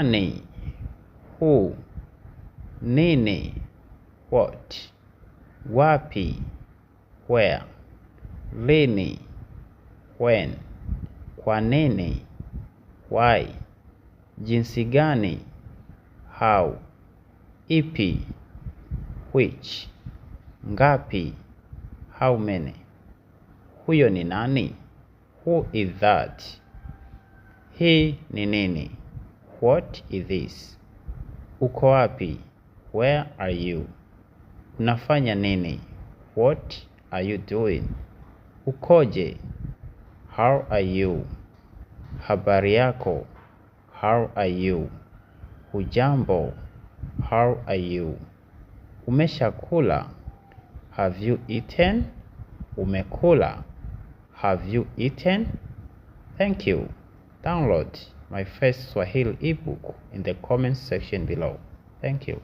Nani, who, nini, what, wapi, where, lini, when, kwa nini, why, jinsi gani, how, ipi, which, ngapi, how many. Huyo ni nani? Who is that? Hii ni nini? What is this? Uko wapi? Where are you? Unafanya nini? What are you doing? Ukoje? How are you? Habari yako? How are you? Hujambo? How are you? Umeshakula? Have you eaten? Umekula? Have you eaten? Thank you. Download my first Swahili ebook in the comment section below. Thank you.